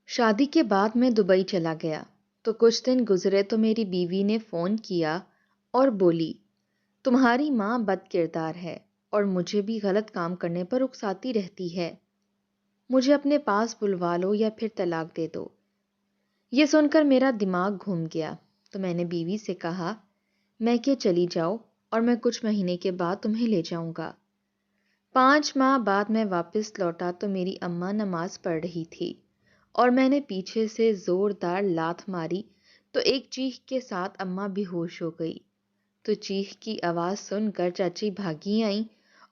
شادی کے بعد میں دبئی چلا گیا تو کچھ دن گزرے تو میری بیوی نے فون کیا اور بولی تمہاری ماں بد کردار ہے اور مجھے بھی غلط کام کرنے پر اکساتی رہتی ہے، مجھے اپنے پاس بلوا لو یا پھر طلاق دے دو۔ یہ سن کر میرا دماغ گھوم گیا تو میں نے بیوی سے کہا میں کہ چلی جاؤ اور میں کچھ مہینے کے بعد تمہیں لے جاؤں گا۔ 5 ماہ بعد میں واپس لوٹا تو میری اماں نماز پڑھ رہی تھی اور میں نے پیچھے سے زوردار لات ماری تو ایک چیخ کے ساتھ اماں بے ہوش ہو گئی۔ تو چیخ کی آواز سن کر چاچی بھاگی آئیں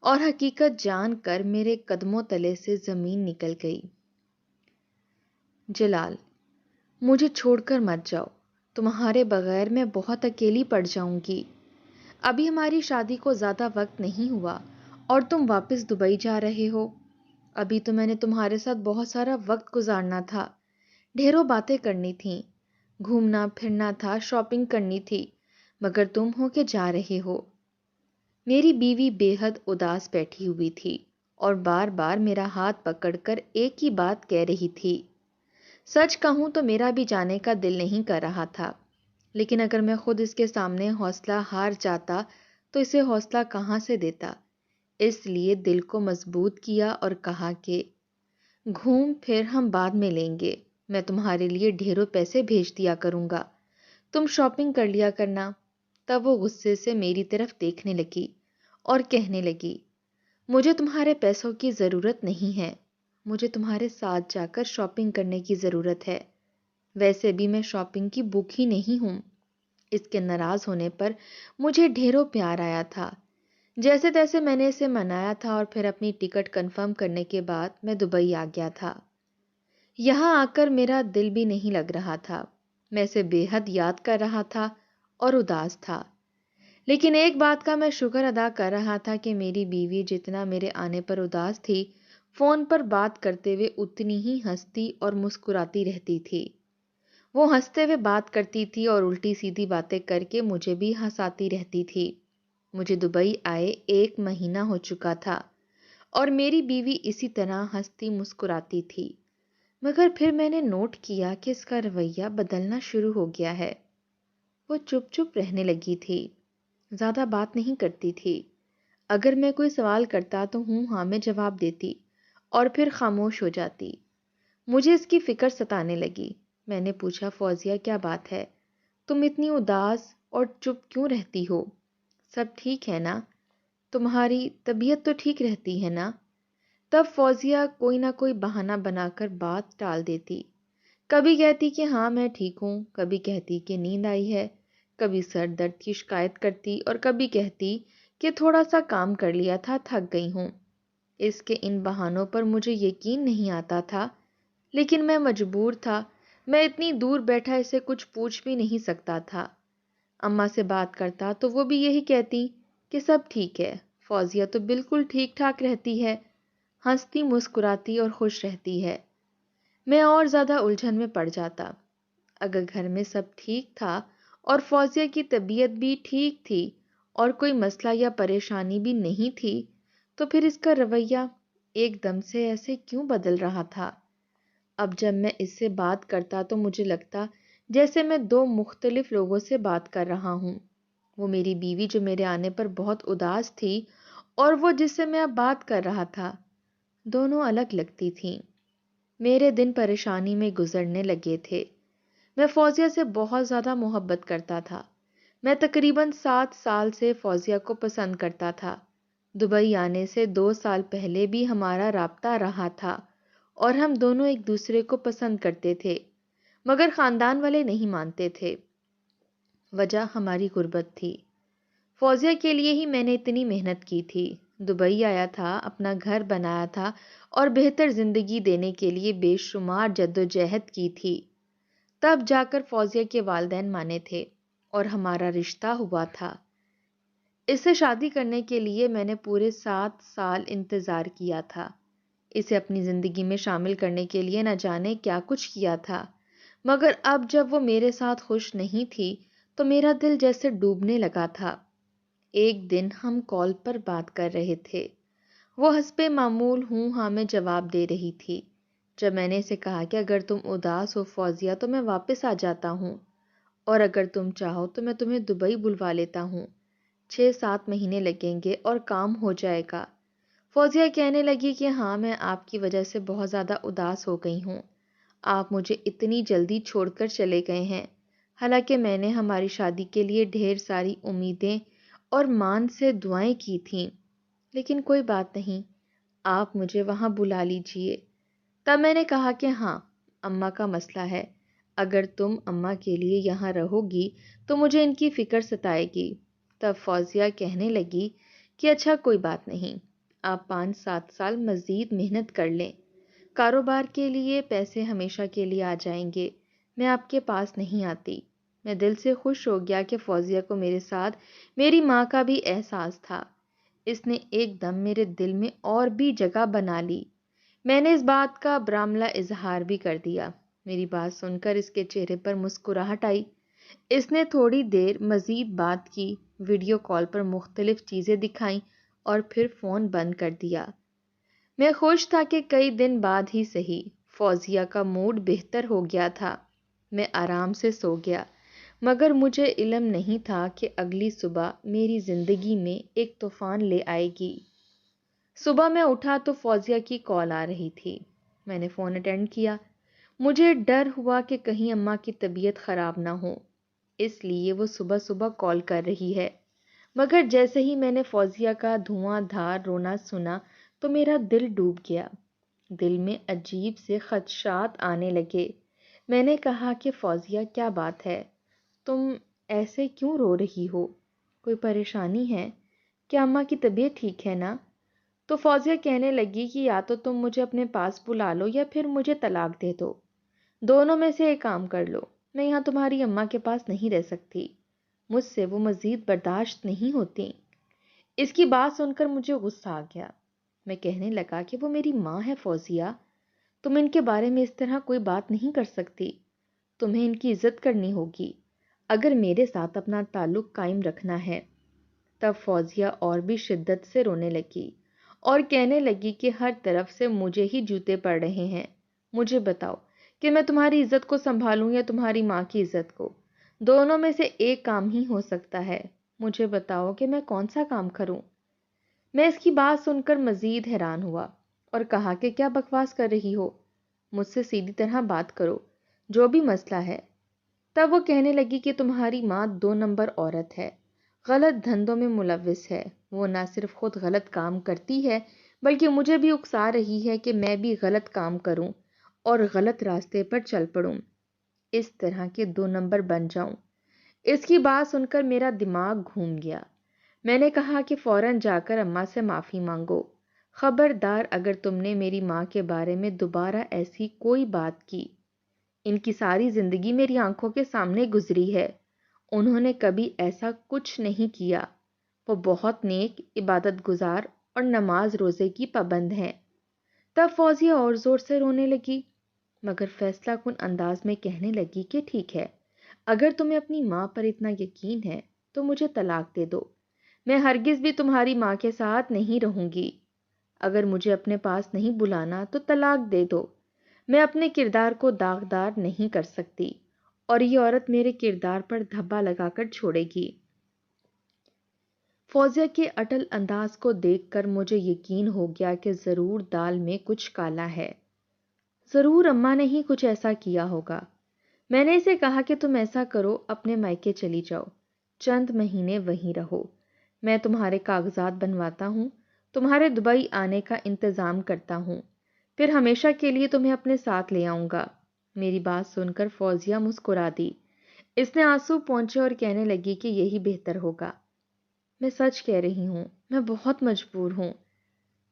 اور حقیقت جان کر میرے قدموں تلے سے زمین نکل گئی۔ جلال: مجھے چھوڑ کر مت جاؤ، تمہارے بغیر میں بہت اکیلی پڑ جاؤں گی۔ ابھی ہماری شادی کو زیادہ وقت نہیں ہوا اور تم واپس دبئی جا رہے ہو۔ ابھی تو میں نے تمہارے ساتھ بہت سارا وقت گزارنا تھا، ڈھیروں باتیں کرنی تھیں، گھومنا پھرنا تھا، شاپنگ کرنی تھی، مگر تم ہو کہ جا رہے ہو۔ میری بیوی بے حد اداس بیٹھی ہوئی تھی اور بار بار میرا ہاتھ پکڑ کر ایک ہی بات کہہ رہی تھی۔ سچ کہوں تو میرا بھی جانے کا دل نہیں کر رہا تھا، لیکن اگر میں خود اس کے سامنے حوصلہ ہار جاتا تو اسے حوصلہ کہاں سے دیتا؟ اس لیے دل کو مضبوط کیا اور کہا کہ گھوم پھر ہم بعد میں لیں گے، میں تمہارے لیے ڈھیروں پیسے بھیج دیا کروں گا، تم شاپنگ کر لیا کرنا۔ تب وہ غصے سے میری طرف دیکھنے لگی اور کہنے لگی مجھے تمہارے پیسوں کی ضرورت نہیں ہے، مجھے تمہارے ساتھ جا کر شاپنگ کرنے کی ضرورت ہے، ویسے بھی میں شاپنگ کی بھوکی نہیں ہوں۔ اس کے ناراض ہونے پر مجھے ڈھیروں پیار آیا تھا۔ جیسے تیسے میں نے اسے منایا تھا اور پھر اپنی ٹکٹ کنفرم کرنے کے بعد میں دبئی آ گیا تھا۔ یہاں آ کر میرا دل بھی نہیں لگ رہا تھا، میں اسے بے حد یاد کر رہا تھا اور اداس تھا، لیکن ایک بات کا میں شکر ادا کر رہا تھا کہ میری بیوی جتنا میرے آنے پر اداس تھی، فون پر بات کرتے ہوئے اتنی ہی ہنستی اور مسکراتی رہتی تھی۔ وہ ہنستے ہوئے بات کرتی تھی اور الٹی سیدھی باتیں کر کے مجھے بھی ہنساتی رہتی تھی۔ مجھے دبئی آئے 1 مہینہ ہو چکا تھا اور میری بیوی اسی طرح ہنستی مسکراتی تھی، مگر پھر میں نے نوٹ کیا کہ اس کا رویہ بدلنا شروع ہو گیا ہے۔ وہ چپ چپ رہنے لگی تھی، زیادہ بات نہیں کرتی تھی۔ اگر میں کوئی سوال کرتا تو ہوں ہاں میں جواب دیتی اور پھر خاموش ہو جاتی۔ مجھے اس کی فکر ستانے لگی۔ میں نے پوچھا فوزیہ کیا بات ہے؟ تم اتنی اداس اور چپ کیوں رہتی ہو؟ سب ٹھیک ہے نا؟ تمہاری طبیعت تو ٹھیک رہتی ہے نا؟ تب فوزیہ کوئی نہ کوئی بہانہ بنا کر بات ٹال دیتی، کبھی کہتی کہ ہاں میں ٹھیک ہوں، کبھی کہتی کہ نیند آئی ہے، کبھی سر درد کی شکایت کرتی اور کبھی کہتی کہ تھوڑا سا کام کر لیا تھا، تھک گئی ہوں۔ اس کے ان بہانوں پر مجھے یقین نہیں آتا تھا، لیکن میں مجبور تھا، میں اتنی دور بیٹھا اسے کچھ پوچھ بھی نہیں سکتا تھا۔ اماں سے بات کرتا تو وہ بھی یہی کہتی کہ سب ٹھیک ہے، فوزیہ تو بالکل ٹھیک ٹھاک رہتی ہے، ہنستی مسکراتی اور خوش رہتی ہے۔ میں اور زیادہ الجھن میں پڑ جاتا۔ اگر گھر میں سب ٹھیک تھا اور فوزیہ کی طبیعت بھی ٹھیک تھی اور کوئی مسئلہ یا پریشانی بھی نہیں تھی، تو پھر اس کا رویہ ایک دم سے ایسے کیوں بدل رہا تھا؟ اب جب میں اس سے بات کرتا تو مجھے لگتا جیسے میں 2 مختلف لوگوں سے بات کر رہا ہوں۔ وہ میری بیوی جو میرے آنے پر بہت اداس تھی اور وہ جس سے میں اب بات کر رہا تھا، دونوں الگ لگتی تھیں۔ میرے دن پریشانی میں گزرنے لگے تھے۔ میں فوزیہ سے بہت زیادہ محبت کرتا تھا۔ میں تقریباً 7 سال سے فوزیہ کو پسند کرتا تھا۔ دبئی آنے سے 2 سال پہلے بھی ہمارا رابطہ رہا تھا اور ہم دونوں ایک دوسرے کو پسند کرتے تھے، مگر خاندان والے نہیں مانتے تھے۔ وجہ ہماری غربت تھی۔ فوزیہ کے لیے ہی میں نے اتنی محنت کی تھی، دبئی آیا تھا، اپنا گھر بنایا تھا اور بہتر زندگی دینے کے لیے بے شمار جدوجہد کی تھی۔ تب جا کر فوزیہ کے والدین مانے تھے اور ہمارا رشتہ ہوا تھا۔ اس سے شادی کرنے کے لیے میں نے پورے 7 سال انتظار کیا تھا۔ اسے اپنی زندگی میں شامل کرنے کے لیے نہ جانے کیا کچھ کیا تھا، مگر اب جب وہ میرے ساتھ خوش نہیں تھی تو میرا دل جیسے ڈوبنے لگا تھا۔ ایک دن ہم کال پر بات کر رہے تھے، وہ حسب معمول ہوں ہاں میں جواب دے رہی تھی، جب میں نے اسے کہا کہ اگر تم اداس ہو فوزیہ تو میں واپس آ جاتا ہوں، اور اگر تم چاہو تو میں تمہیں دبئی بلوا لیتا ہوں، 6-7 مہینے لگیں گے اور کام ہو جائے گا۔ فوزیہ کہنے لگی کہ ہاں، میں آپ کی وجہ سے بہت زیادہ اداس ہو گئی ہوں، آپ مجھے اتنی جلدی چھوڑ کر چلے گئے ہیں، حالانکہ میں نے ہماری شادی کے لیے ڈھیر ساری امیدیں اور مان سے دعائیں کی تھیں، لیکن کوئی بات نہیں، آپ مجھے وہاں بلا لیجئے۔ تب میں نے کہا کہ ہاں، اماں کا مسئلہ ہے، اگر تم اماں کے لیے یہاں رہو گی تو مجھے ان کی فکر ستائے گی۔ تب فوزیہ کہنے لگی کہ اچھا کوئی بات نہیں، آپ 5-7 سال مزید محنت کر لیں، کاروبار کے لیے پیسے ہمیشہ کے لیے آ جائیں گے، میں آپ کے پاس نہیں آتی۔ میں دل سے خوش ہو گیا کہ فوزیہ کو میرے ساتھ میری ماں کا بھی احساس تھا، اس نے ایک دم میرے دل میں اور بھی جگہ بنا لی۔ میں نے اس بات کا براملہ اظہار بھی کر دیا۔ میری بات سن کر اس کے چہرے پر مسکراہٹ آئی۔ اس نے تھوڑی دیر مزید بات کی، ویڈیو کال پر مختلف چیزیں دکھائیں اور پھر فون بند کر دیا۔ میں خوش تھا کہ کئی دن بعد ہی صحیح فوزیہ کا موڈ بہتر ہو گیا تھا۔ میں آرام سے سو گیا، مگر مجھے علم نہیں تھا کہ اگلی صبح میری زندگی میں ایک طوفان لے آئے گی۔ صبح میں اٹھا تو فوزیہ کی کال آ رہی تھی۔ میں نے فون اٹینڈ کیا۔ مجھے ڈر ہوا کہ کہیں اماں کی طبیعت خراب نہ ہو، اس لیے وہ صبح صبح کال کر رہی ہے۔ مگر جیسے ہی میں نے فوزیہ کا دھواں دھار رونا سنا تو میرا دل ڈوب گیا، دل میں عجیب سے خدشات آنے لگے۔ میں نے کہا کہ فوزیہ کیا بات ہے، تم ایسے کیوں رو رہی ہو، کوئی پریشانی ہے کیا، اماں کی طبیعت ٹھیک ہے نا؟ تو فوزیہ کہنے لگی کہ یا تو تم مجھے اپنے پاس بلا لو یا پھر مجھے طلاق دے دو، دونوں میں سے ایک کام کر لو، میں یہاں تمہاری اماں کے پاس نہیں رہ سکتی، مجھ سے وہ مزید برداشت نہیں ہوتی۔ اس کی بات سن کر مجھے غصہ آ گیا۔ میں کہنے لگا کہ وہ میری ماں ہے فوزیہ، تم ان کے بارے میں اس طرح کوئی بات نہیں کر سکتی، تمہیں ان کی عزت کرنی ہوگی اگر میرے ساتھ اپنا تعلق قائم رکھنا ہے۔ تب فوزیہ اور بھی شدت سے رونے لگی اور کہنے لگی کہ ہر طرف سے مجھے ہی جوتے پڑ رہے ہیں، مجھے بتاؤ کہ میں تمہاری عزت کو سنبھالوں یا تمہاری ماں کی عزت کو، دونوں میں سے ایک کام ہی ہو سکتا ہے، مجھے بتاؤ کہ میں کون سا کام کروں۔ میں اس کی بات سن کر مزید حیران ہوا اور کہا کہ کیا بکواس کر رہی ہو، مجھ سے سیدھی طرح بات کرو، جو بھی مسئلہ ہے۔ تب وہ کہنے لگی کہ تمہاری ماں 2 نمبر عورت ہے، غلط دھندوں میں ملوث ہے، وہ نہ صرف خود غلط کام کرتی ہے بلکہ مجھے بھی اکسا رہی ہے کہ میں بھی غلط کام کروں اور غلط راستے پر چل پڑوں، اس طرح کے 2 نمبر بن جاؤں۔ اس کی بات سن کر میرا دماغ گھوم گیا۔ میں نے کہا کہ فوراً جا کر اماں سے معافی مانگو، خبردار اگر تم نے میری ماں کے بارے میں دوبارہ ایسی کوئی بات کی، ان کی ساری زندگی میری آنکھوں کے سامنے گزری ہے، انہوں نے کبھی ایسا کچھ نہیں کیا، وہ بہت نیک، عبادت گزار اور نماز روزے کی پابند ہیں۔ تب فوزیہ اور زور سے رونے لگی، مگر فیصلہ کن انداز میں کہنے لگی کہ ٹھیک ہے، اگر تمہیں اپنی ماں پر اتنا یقین ہے تو مجھے طلاق دے دو، میں ہرگز بھی تمہاری ماں کے ساتھ نہیں رہوں گی، اگر مجھے اپنے پاس نہیں بلانا تو طلاق دے دو، میں اپنے کردار کو داغدار نہیں کر سکتی اور یہ عورت میرے کردار پر دھبا لگا کر چھوڑے گی۔ فوزیہ کے اٹل انداز کو دیکھ کر مجھے یقین ہو گیا کہ ضرور دال میں کچھ کالا ہے، ضرور اماں نے ہی کچھ ایسا کیا ہوگا۔ میں نے اسے کہا کہ تم ایسا کرو، اپنے مائکے چلی جاؤ، چند مہینے وہیں رہو، میں تمہارے کاغذات بنواتا ہوں، تمہارے دبئی آنے کا انتظام کرتا ہوں، پھر ہمیشہ کے لیے تمہیں اپنے ساتھ لے آؤں گا۔ میری بات سن کر فوزیہ مسکرا دی، اس نے آنسو پونچھے اور کہنے لگی کہ یہی بہتر ہوگا، میں سچ کہہ رہی ہوں، میں بہت مجبور ہوں،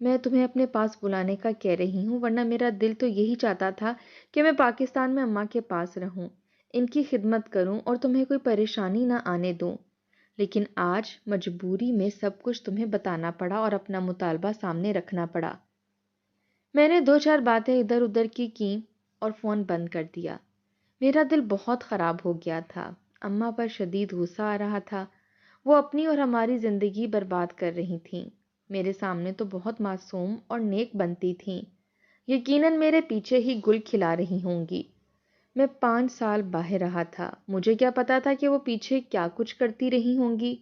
میں تمہیں اپنے پاس بلانے کا کہہ رہی ہوں، ورنہ میرا دل تو یہی چاہتا تھا کہ میں پاکستان میں اماں کے پاس رہوں، ان کی خدمت کروں اور تمہیں کوئی پریشانی نہ آنے دوں، لیکن آج مجبوری میں سب کچھ تمہیں بتانا پڑا اور اپنا مطالبہ سامنے رکھنا پڑا۔ میں نے 2-4 باتیں ادھر ادھر کی اور فون بند کر دیا۔ میرا دل بہت خراب ہو گیا تھا، اماں پر شدید غصہ آ رہا تھا، وہ اپنی اور ہماری زندگی برباد کر رہی تھیں، میرے سامنے تو بہت معصوم اور نیک بنتی تھیں، یقیناً میرے پیچھے ہی گل کھلا رہی ہوں گی۔ میں 5 سال باہر رہا تھا، مجھے کیا پتا تھا کہ وہ پیچھے کیا کچھ کرتی رہی ہوں گی۔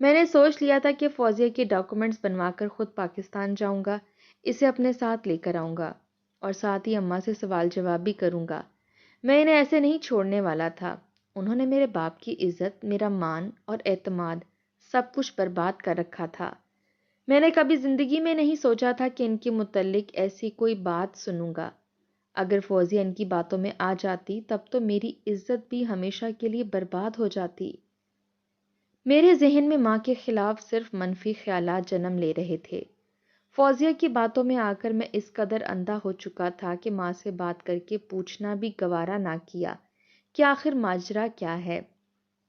میں نے سوچ لیا تھا کہ فوزیہ کے ڈاکومنٹس بنوا کر خود پاکستان جاؤں گا، اسے اپنے ساتھ لے کر آؤں گا اور ساتھ ہی اماں سے سوال جواب بھی کروں گا۔ میں انہیں ایسے نہیں چھوڑنے والا تھا۔ انہوں نے میرے باپ کی عزت، میرا مان اور اعتماد سب کچھ برباد کر رکھا تھا۔ میں نے کبھی زندگی میں نہیں سوچا تھا کہ ان کے متعلق ایسی کوئی بات سنوں گا۔ اگر فوزیہ ان کی باتوں میں آ جاتی تب تو میری عزت بھی ہمیشہ کے لیے برباد ہو جاتی۔ میرے ذہن میں ماں کے خلاف صرف منفی خیالات جنم لے رہے تھے۔ فوزیہ کی باتوں میں آ کر میں اس قدر اندھا ہو چکا تھا کہ ماں سے بات کر کے پوچھنا بھی گوارا نہ کیا کہ آخر ماجرا کیا ہے۔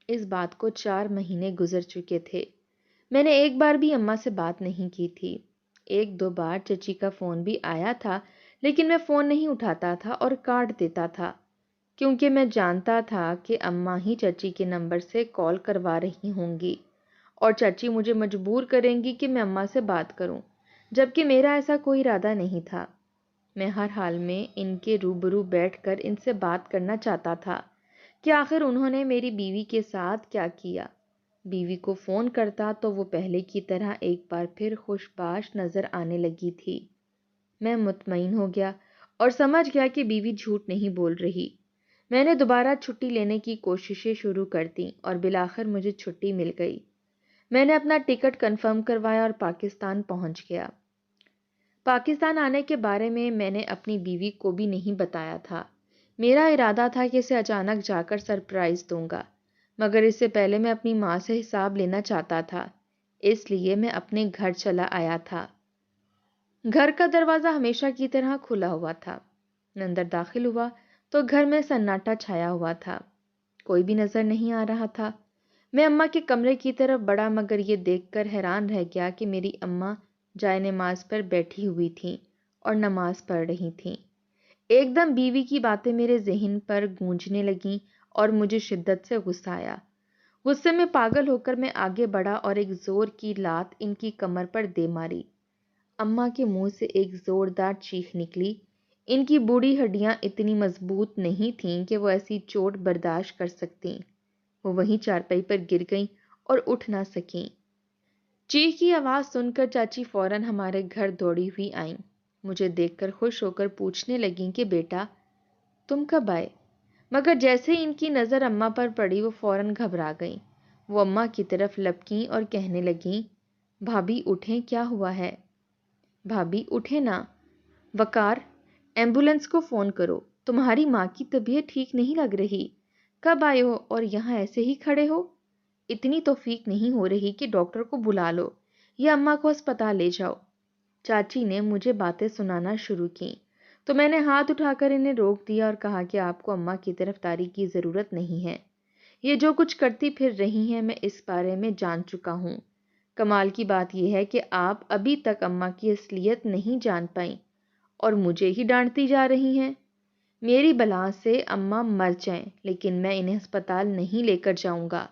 اس بات کو 4 مہینے گزر چکے تھے۔ میں نے ایک بار بھی اماں سے بات نہیں کی تھی۔ 1-2 بار چچی کا فون بھی آیا تھا، لیکن میں فون نہیں اٹھاتا تھا اور کاٹ دیتا تھا، کیونکہ میں جانتا تھا کہ اماں ہی چچی کے نمبر سے کال کروا رہی ہوں گی اور چچی مجھے مجبور کریں گی کہ میں اماں سے بات کروں، جبکہ میرا ایسا کوئی ارادہ نہیں تھا۔ میں ہر حال میں ان کے روبرو بیٹھ کر ان سے بات کرنا چاہتا تھا کہ آخر انہوں نے میری بیوی کے ساتھ کیا کیا۔ بیوی کو فون کرتا تو وہ پہلے کی طرح ایک بار پھر خوش باش نظر آنے لگی تھی۔ میں مطمئن ہو گیا اور سمجھ گیا کہ بیوی جھوٹ نہیں بول رہی۔ میں نے دوبارہ چھٹی لینے کی کوششیں شروع کر دیں اور بالآخر مجھے چھٹی مل گئی۔ میں نے اپنا ٹکٹ کنفرم کروایا اور پاکستان پہنچ گیا۔ پاکستان آنے کے بارے میں نے اپنی بیوی کو بھی نہیں بتایا تھا۔ میرا ارادہ تھا کہ اسے اچانک جا کر سرپرائز دوں گا، مگر اس سے پہلے میں اپنی ماں سے حساب لینا چاہتا تھا، اس لیے میں اپنے گھر چلا آیا تھا۔ گھر کا دروازہ ہمیشہ کی طرح کھلا ہوا تھا۔ اندر داخل ہوا تو گھر میں سناٹا چھایا ہوا تھا، کوئی بھی نظر نہیں آ رہا تھا۔ میں اماں کے کمرے کی طرف بڑھا مگر یہ دیکھ کر حیران رہ گیا کہ میری اماں جائے نماز پر بیٹھی ہوئی تھیں اور نماز پڑھ رہی تھیں۔ ایک دم بیوی کی باتیں میرے ذہن پر گونجنے لگیں اور مجھے شدت سے غصہ آیا۔ غصے میں پاگل ہو کر میں آگے بڑھا اور ایک زور کی لات ان کی کمر پر دے ماری۔ اماں کے منہ سے ایک زوردار چیخ نکلی۔ ان کی بوڑھی ہڈیاں اتنی مضبوط نہیں تھیں کہ وہ ایسی چوٹ برداشت کر سکتیں۔ وہ وہیں چارپائی پر گر گئیں اور اٹھ نہ سکیں۔ چیخ کی آواز سن کر چاچی فوراً ہمارے گھر دوڑی ہوئی آئیں۔ مجھے دیکھ کر خوش ہو کر پوچھنے لگیں کہ بیٹا تم کب آئے؟ مگر جیسے ان کی نظر اماں پر پڑی وہ فوراً گھبرا گئیں۔ وہ اماں کی طرف لپکیں اور کہنے لگیں، بھابھی اٹھیں، کیا ہوا ہے؟ بھابھی اٹھیں نا، وقار ایمبولینس کو فون کرو، تمہاری ماں کی طبیعت ٹھیک نہیں لگ رہی۔ کب آئے ہو اور یہاں ایسے ہی کھڑے ہو؟ اتنی توفیق نہیں ہو رہی کہ ڈاکٹر کو بلا لو یا اماں کو اسپتال لے جاؤ۔ چاچی نے مجھے باتیں سنانا شروع کیں تو میں نے ہاتھ اٹھا کر انہیں روک دیا اور کہا کہ آپ کو اماں کی طرف داری کی ضرورت نہیں ہے۔ یہ جو کچھ کرتی پھر رہی ہیں میں اس بارے میں جان چکا ہوں۔ کمال کی بات یہ ہے کہ آپ ابھی تک اماں کی اصلیت نہیں جان پائیں اور مجھے ہی ڈانٹتی جا رہی ہیں۔ میری بلا سے اماں مر جائیں لیکن میں انہیں ہسپتال نہیں لے کر جاؤں گا۔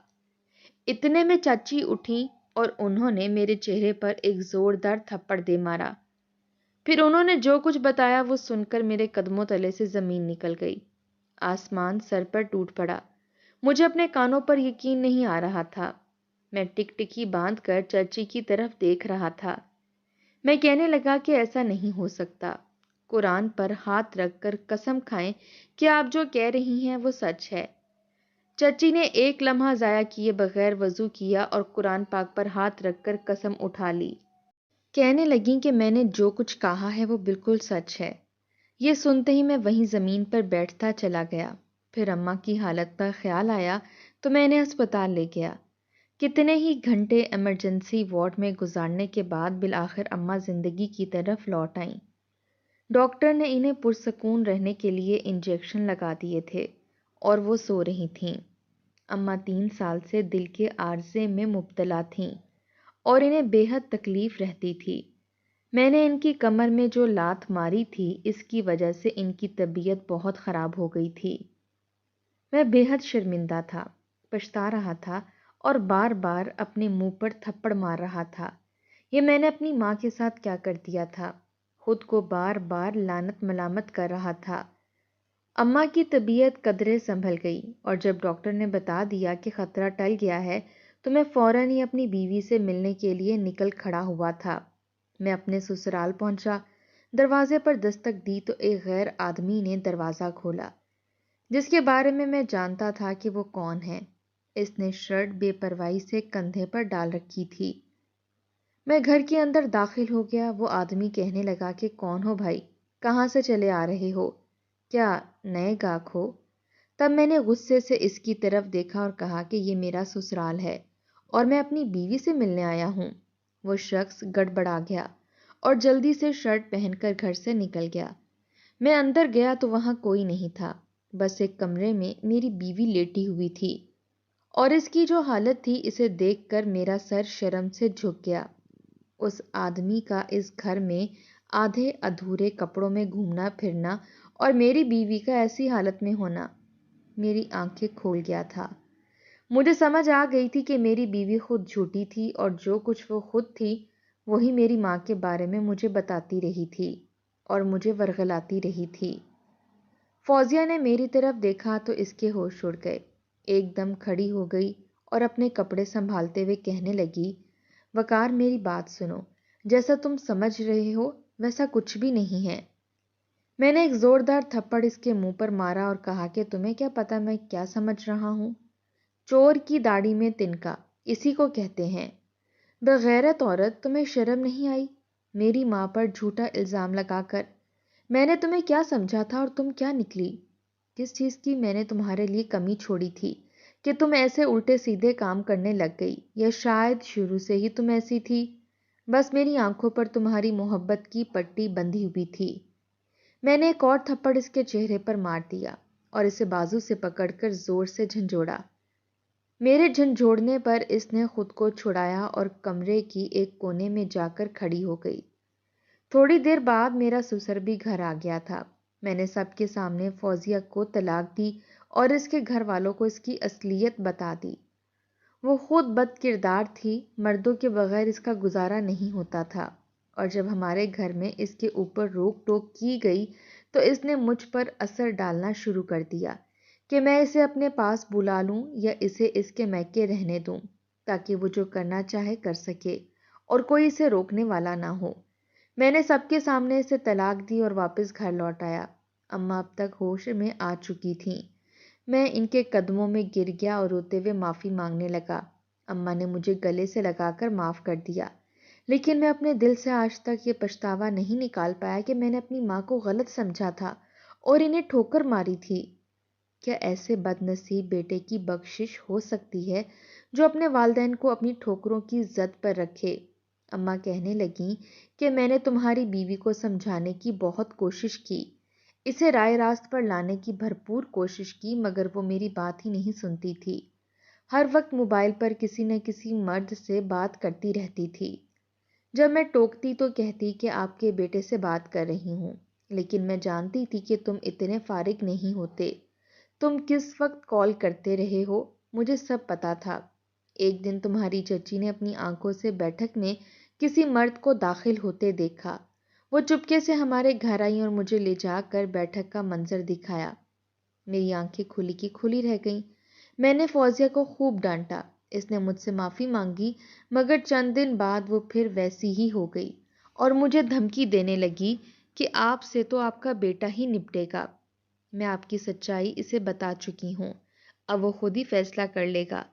اتنے میں چاچی اٹھیں اور انہوں نے میرے چہرے پر ایک زوردار تھپڑ دے مارا۔ پھر انہوں نے جو کچھ بتایا وہ سن کر میرے قدموں تلے سے زمین نکل گئی۔ آسمان سر پر ٹوٹ پڑا۔ مجھے اپنے کانوں پر یقین نہیں آ رہا تھا۔ میں ٹک ٹکی باندھ کر چاچی کی طرف دیکھ رہا تھا۔ میں کہنے لگا کہ ایسا نہیں ہو سکتا۔ قرآن پر ہاتھ رکھ کر قسم کھائیں کہ آپ جو کہہ رہی ہیں وہ سچ ہے۔ چچی نے ایک لمحہ ضائع کیے بغیر وضو کیا اور قرآن پاک پر ہاتھ رکھ کر قسم اٹھا لی۔ کہنے لگیں کہ میں نے جو کچھ کہا ہے وہ بالکل سچ ہے۔ یہ سنتے ہی میں وہیں زمین پر بیٹھتا چلا گیا۔ پھر اماں کی حالت پر خیال آیا تو میں انہیں ہسپتال لے گیا۔ کتنے ہی گھنٹے ایمرجنسی وارڈ میں گزارنے کے بعد بالآخر اماں زندگی کی طرف لوٹ آئیں۔ ڈاکٹر نے انہیں پرسکون رہنے کے لیے انجیکشن لگا دیے تھے اور وہ سو رہی تھیں۔ اماں 3 سال سے دل کے عارضے میں مبتلا تھیں اور انہیں بے حد تکلیف رہتی تھی۔ میں نے ان کی کمر میں جو لات ماری تھی اس کی وجہ سے ان کی طبیعت بہت خراب ہو گئی تھی۔ میں بے حد شرمندہ تھا، پچھتا رہا تھا اور بار بار اپنے منہ پر تھپڑ مار رہا تھا۔ یہ میں نے اپنی ماں کے ساتھ کیا کر دیا تھا؟ خود کو بار بار لعنت ملامت کر رہا تھا۔ اماں کی طبیعت قدرے سنبھل گئی اور جب ڈاکٹر نے بتا دیا کہ خطرہ ٹل گیا ہے تو میں فوراً ہی اپنی بیوی سے ملنے کے لیے نکل کھڑا ہوا تھا۔ میں اپنے سسرال پہنچا، دروازے پر دستک دی تو ایک غیر آدمی نے دروازہ کھولا، جس کے بارے میں جانتا تھا کہ وہ کون ہے۔ اس نے شرٹ بے پرواہی سے کندھے پر ڈال رکھی تھی۔ میں گھر کے اندر داخل ہو گیا۔ وہ آدمی کہنے لگا کہ کون ہو بھائی، کہاں سے چلے آ رہے ہو، کیا نئے گاہک ہو؟ تب میں نے غصے سے اس کی طرف دیکھا اور کہا کہ یہ میرا سسرال ہے اور میں اپنی بیوی سے ملنے آیا ہوں۔ وہ شخص گڑبڑا گیا اور جلدی سے شرٹ پہن کر گھر سے نکل گیا۔ میں اندر گیا تو وہاں کوئی نہیں تھا، بس ایک کمرے میں میری بیوی لیٹی ہوئی تھی، اور اس کی جو حالت تھی اسے دیکھ کر میرا سر شرم سے جھک گیا۔ اس آدمی کا اس گھر میں آدھے ادھورے کپڑوں میں گھومنا پھرنا اور میری بیوی کا ایسی حالت میں ہونا میری آنکھیں کھول گیا تھا۔ مجھے سمجھ آ گئی تھی کہ میری بیوی خود جھوٹی تھی اور جو کچھ وہ خود تھی وہی میری ماں کے بارے میں مجھے بتاتی رہی تھی اور مجھے ورغلاتی رہی تھی۔ فوزیہ نے میری طرف دیکھا تو اس کے ہوش اڑ گئے۔ ایک دم کھڑی ہو گئی اور اپنے کپڑے سنبھالتے ہوئے کہنے لگی، وقار میری بات سنو، جیسا تم سمجھ رہے ہو ویسا کچھ بھی نہیں ہے۔ میں نے ایک زوردار تھپڑ اس کے منہ پر مارا اور کہا کہ تمہیں کیا پتا میں کیا سمجھ رہا ہوں؟ چور کی داڑھی میں تنکا، اسی کو کہتے ہیں۔ بغیرت عورت، تمہیں شرم نہیں آئی میری ماں پر جھوٹا الزام لگا کر؟ میں نے تمہیں کیا سمجھا تھا اور تم کیا نکلی؟ کس چیز کی میں نے تمہارے لیے کمی چھوڑی تھی کہ تم ایسے الٹے سیدھے کام کرنے لگ گئی؟ یا شاید شروع سے ہی تم ایسی تھی، بس میری آنکھوں پر تمہاری محبت کی پٹی بندھی ہوئی تھی؟ میں نے ایک اور تھپڑ اس کے چہرے پر مار دیا اور اسے بازو سے پکڑ کر زور سے جھنجھوڑا۔ میرے جھنجھوڑنے پر اس نے خود کو چھڑایا اور کمرے کی ایک کونے میں جا کر کھڑی ہو گئی۔ تھوڑی دیر بعد میرا سسر بھی گھر آ گیا تھا۔ میں نے سب کے سامنے فوزیہ کو طلاق دی اور اس کے گھر والوں کو اس کی اصلیت بتا دی۔ وہ خود بد کردار تھی، مردوں کے بغیر اس کا گزارا نہیں ہوتا تھا، اور جب ہمارے گھر میں اس کے اوپر روک ٹوک کی گئی تو اس نے مجھ پر اثر ڈالنا شروع کر دیا کہ میں اسے اپنے پاس بلا لوں یا اسے اس کے میکے رہنے دوں تاکہ وہ جو کرنا چاہے کر سکے اور کوئی اسے روکنے والا نہ ہو۔ میں نے سب کے سامنے اسے طلاق دی اور واپس گھر لوٹ آیا۔ اماں اب تک ہوش میں آ چکی تھیں۔ میں ان کے قدموں میں گر گیا اور روتے ہوئے معافی مانگنے لگا۔ اماں نے مجھے گلے سے لگا کر معاف کر دیا، لیکن میں اپنے دل سے آج تک یہ پچھتاوا نہیں نکال پایا کہ میں نے اپنی ماں کو غلط سمجھا تھا اور انہیں ٹھوکر ماری تھی۔ کیا ایسے بد نصیب بیٹے کی بخشش ہو سکتی ہے جو اپنے والدین کو اپنی ٹھوکروں کی زد پر رکھے؟ اماں کہنے لگیں کہ میں نے تمہاری بیوی کو سمجھانے کی بہت کوشش کی، اسے رائے راست پر لانے کی بھرپور کوشش کی، مگر وہ میری بات ہی نہیں سنتی تھی۔ ہر وقت موبائل پر کسی نہ کسی مرد سے بات کرتی رہتی تھی۔ جب میں ٹوکتی تو کہتی کہ آپ کے بیٹے سے بات کر رہی ہوں، لیکن میں جانتی تھی کہ تم اتنے فارغ نہیں ہوتے۔ تم کس وقت کال کرتے رہے ہو مجھے سب پتا تھا۔ ایک دن تمہاری چچی نے اپنی آنکھوں سے بیٹھک میں کسی مرد کو داخل ہوتے دیکھا۔ وہ چپکے سے ہمارے گھر آئی اور مجھے لے جا کر بیٹھک کا منظر دکھایا۔ میری آنکھیں کھلی کی کھلی رہ گئیں۔ میں نے فوزیہ کو خوب ڈانٹا، اس نے مجھ سے معافی مانگی، مگر چند دن بعد وہ پھر ویسی ہی ہو گئی اور مجھے دھمکی دینے لگی کہ آپ سے تو آپ کا بیٹا ہی نپٹے گا۔ میں آپ کی سچائی اسے بتا چکی ہوں، اب وہ خود ہی فیصلہ کر لے گا۔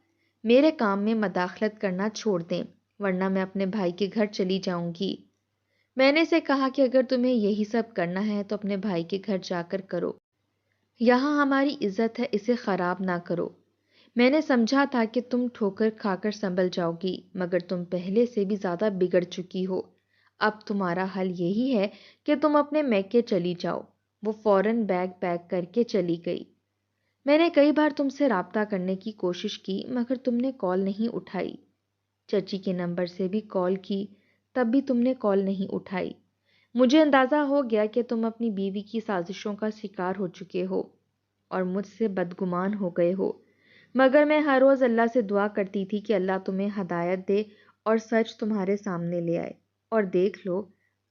میرے کام میں مداخلت کرنا چھوڑ دیں ورنہ میں اپنے بھائی کے گھر چلی جاؤں گی۔ میں نے اسے کہا کہ اگر تمہیں یہی سب کرنا ہے تو اپنے بھائی کے گھر جا کر کرو، یہاں ہماری عزت ہے، اسے خراب نہ کرو۔ میں نے سمجھا تھا کہ تم ٹھوکر کھا کر سنبھل جاؤ گی، مگر تم پہلے سے بھی زیادہ بگڑ چکی ہو۔ اب تمہارا حل یہی ہے کہ تم اپنے میکے چلی جاؤ۔ وہ فوراً بیگ پیک کر کے چلی گئی۔ میں نے کئی بار تم سے رابطہ کرنے کی کوشش کی مگر تم نے کال نہیں اٹھائی۔ چچی کے نمبر سے بھی کال کی، تب بھی تم نے کال نہیں اٹھائی۔ مجھے اندازہ ہو گیا کہ تم اپنی بیوی کی سازشوں کا شکار ہو چکے ہو اور مجھ سے بدگمان ہو گئے ہو، مگر میں ہر روز اللہ سے دعا کرتی تھی کہ اللہ تمہیں ہدایت دے اور سچ تمہارے سامنے لے آئے، اور دیکھ لو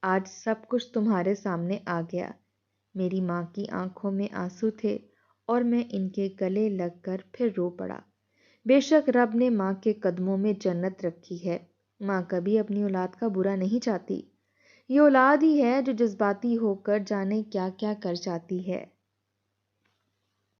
آج سب کچھ تمہارے سامنے آ گیا۔ میری ماں کی آنکھوں میں آنسو تھے اور میں ان کے گلے لگ کر پھر رو پڑا۔ بے شک رب نے ماں کے قدموں میں جنت رکھی ہے۔ ماں کبھی اپنی اولاد کا برا نہیں چاہتی۔ یہ اولاد ہی ہے جو جذباتی ہو کر جانے کیا کیا کر جاتی ہے۔